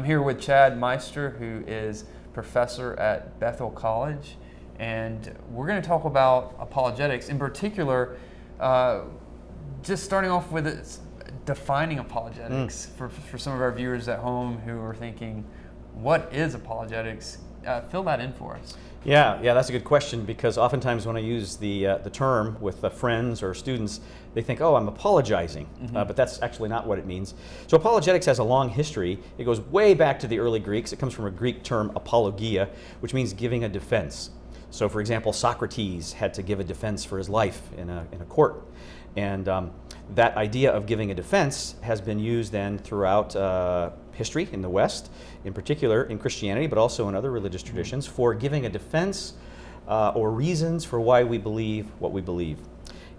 I'm here with Chad Meister, who is professor at Bethel College, and we're going to talk about apologetics. In particular, just starting off with defining apologetics for some of our viewers at home who are thinking, what is apologetics? Fill that in for us. Yeah, that's a good question, because oftentimes when I use the term with friends or students, they think, oh, I'm apologizing, but that's actually not what it means. So apologetics has a long history. It goes way back to the early Greeks. It comes from a Greek term, apologia, which means giving a defense. So for example, Socrates had to give a defense for his life in a court. And that idea of giving a defense has been used then throughout history in the West, in particular in Christianity, but also in other religious traditions, for giving a defense or reasons for why we believe what we believe.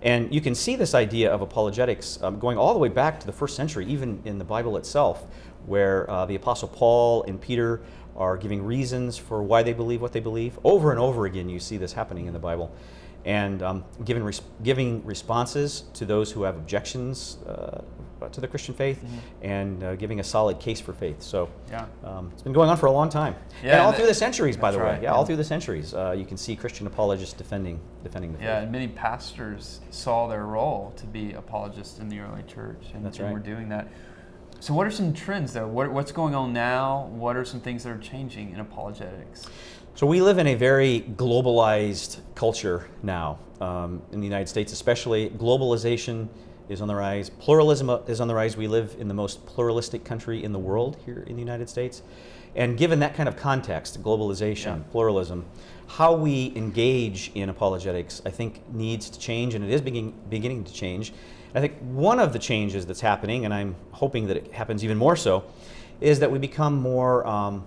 And you can see this idea of apologetics going all the way back to the first century, even in the Bible itself, where the Apostle Paul and Peter are giving reasons for why they believe what they believe. Over and over again, you see this happening in the Bible. And giving responses to those who have objections to the Christian faith, and giving a solid case for faith. So it's been going on for a long time. And all through the centuries, by the way. Yeah, all through the centuries. You can see Christian apologists defending the faith. Yeah, and many pastors saw their role to be apologists in the early church, and we're doing that. So what are some trends, though? What's going on now? What are some things that are changing in apologetics? So we live in a very globalized culture now, in the United States especially. Globalization is on the rise. Pluralism is on the rise. We live in the most pluralistic country in the world here in the United States. And given that kind of context, globalization, pluralism, how we engage in apologetics, I think, needs to change, and it is beginning to change. I think one of the changes that's happening, and I'm hoping that it happens even more so, is that we become more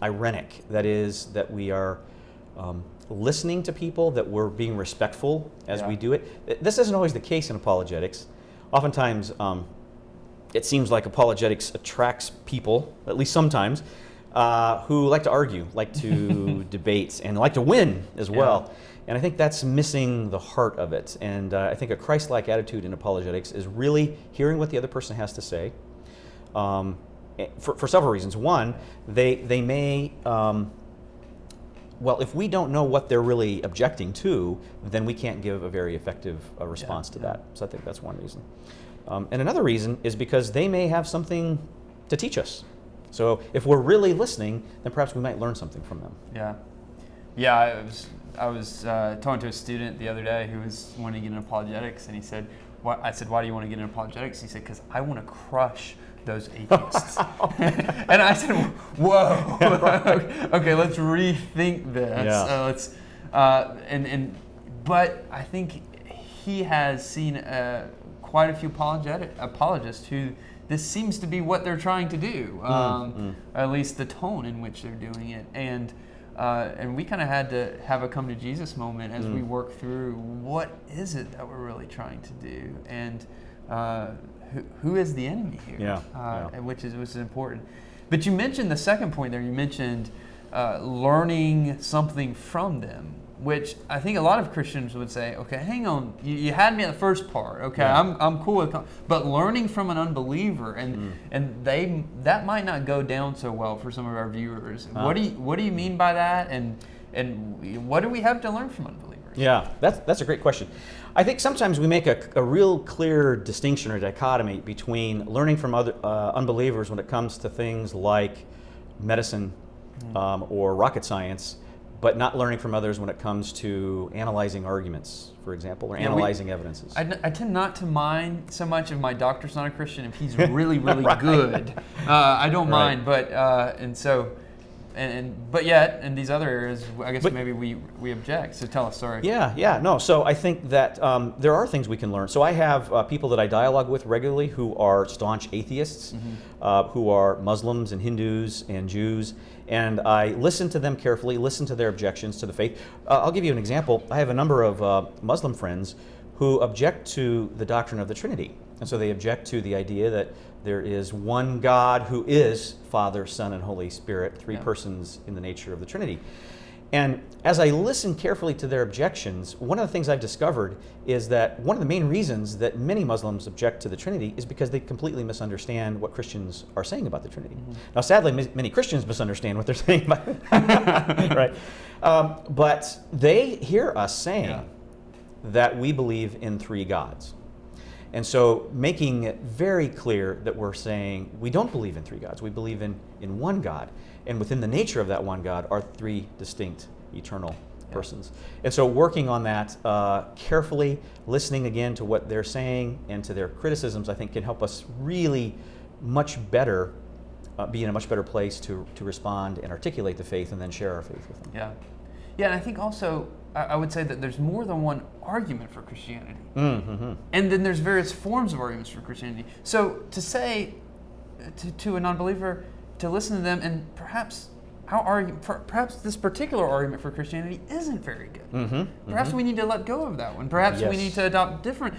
irenic. That is, that we are listening to people, that we're being respectful as we do it. This isn't always the case in apologetics. Oftentimes, it seems like apologetics attracts people, at least sometimes, who like to argue, like to debate, and like to win as well. And I think that's missing the heart of it. And I think a Christ-like attitude in apologetics is really hearing what the other person has to say. For several reasons. One, they may, well, if we don't know what they're really objecting to, then we can't give a very effective response to that. So I think that's one reason. And another reason is because they may have something to teach us. So if we're really listening, then perhaps we might learn something from them. Yeah. I was talking to a student the other day who was wanting to get in apologetics, and he said, I said, why do you want to get in apologetics? He said, because I want to crush those atheists. And I said, whoa, okay, let's rethink this. But I think he has seen quite a few apologists who this seems to be what they're trying to do, at least the tone in which they're doing it. And we kind of had to have a come to Jesus moment as we work through what is it that we're really trying to do, and who is the enemy here, which is important. But you mentioned the second point there. You mentioned learning something from them, which I think a lot of Christians would say, okay, hang on, you had me at the first part, okay, I'm cool with, but learning from an unbeliever, and that might not go down so well for some of our viewers. What do you mean by that, and what do we have to learn from unbelievers? Yeah, that's a great question. I think sometimes we make a real clear distinction or dichotomy between learning from other unbelievers when it comes to things like medicine or rocket science, but not learning from others when it comes to analyzing arguments, for example, or analyzing evidences. I tend not to mind so much if my doctor's not a Christian, if he's really, really good. I don't mind, but but yet in these other areas, I guess maybe we object. So tell us, sorry. No. So I think that there are things we can learn. So I have people that I dialogue with regularly who are staunch atheists, who are Muslims and Hindus and Jews, and I listen to them carefully, listen to their objections to the faith. I'll give you an example. I have a number of Muslim friends who object to the doctrine of the Trinity. And so they object to the idea that there is one God who is Father, Son, and Holy Spirit, three persons in the nature of the Trinity. And as I listen carefully to their objections, one of the things I've discovered is that one of the main reasons that many Muslims object to the Trinity is because they completely misunderstand what Christians are saying about the Trinity. Now, sadly, many Christians misunderstand what they're saying about it, right? But they hear us saying that we believe in 3 gods. And so making it very clear that we're saying we don't believe in 3 gods, we believe in one God. And within the nature of that one God are 3 distinct eternal persons. And so working on that carefully, listening again to what they're saying and to their criticisms, I think can help us really much better, be in a much better place to respond and articulate the faith and then share our faith with them. Yeah. Yeah, and I think also, I would say that there's more than one argument for Christianity. Mm-hmm. And then there's various forms of arguments for Christianity. So to say to a non-believer, to listen to them, and perhaps perhaps this particular argument for Christianity isn't very good. Mm-hmm. Perhaps we need to let go of that one. Perhaps we need to adopt different.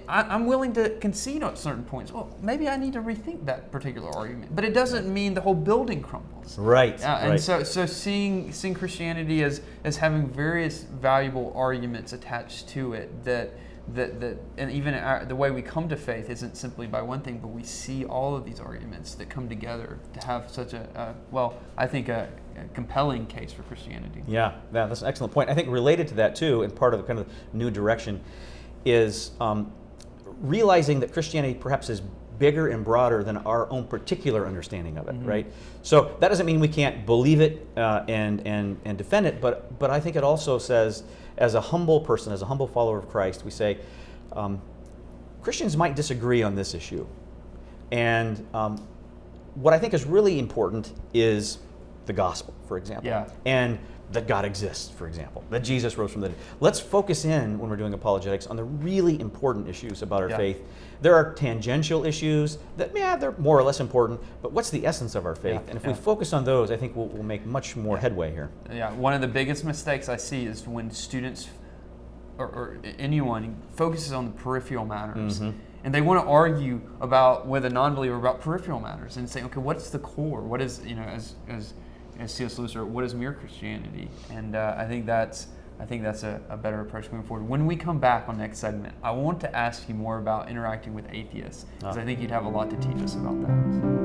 I'm willing to concede at certain points. Well, maybe I need to rethink that particular argument, but it doesn't mean the whole building crumbles. Right. And so seeing Christianity as having various valuable arguments attached to it that and even the way we come to faith isn't simply by one thing, but we see all of these arguments that come together to have such a compelling case for Christianity. Yeah, that's an excellent point. I think related to that too, and part of the kind of new direction, is realizing that Christianity perhaps is bigger and broader than our own particular understanding of it, right? So that doesn't mean we can't believe it and defend it, but I think it also says, as a humble person, as a humble follower of Christ, we say, Christians might disagree on this issue. And what I think is really important is the gospel, for example. Yeah. And that God exists, for example, that Jesus rose from the dead. Let's focus in, when we're doing apologetics, on the really important issues about our faith. There are tangential issues that, they're more or less important, but what's the essence of our faith? And if we focus on those, I think we'll make much more headway here. Yeah, one of the biggest mistakes I see is when students or anyone focuses on the peripheral matters. And they want to argue with a non-believer about peripheral matters and say, okay, what's the core? What is, as C.S. Lewis wrote, what is mere Christianity? And I think that's a better approach moving forward. When we come back on next segment, I want to ask you more about interacting with atheists, because I think you'd have a lot to teach us about that.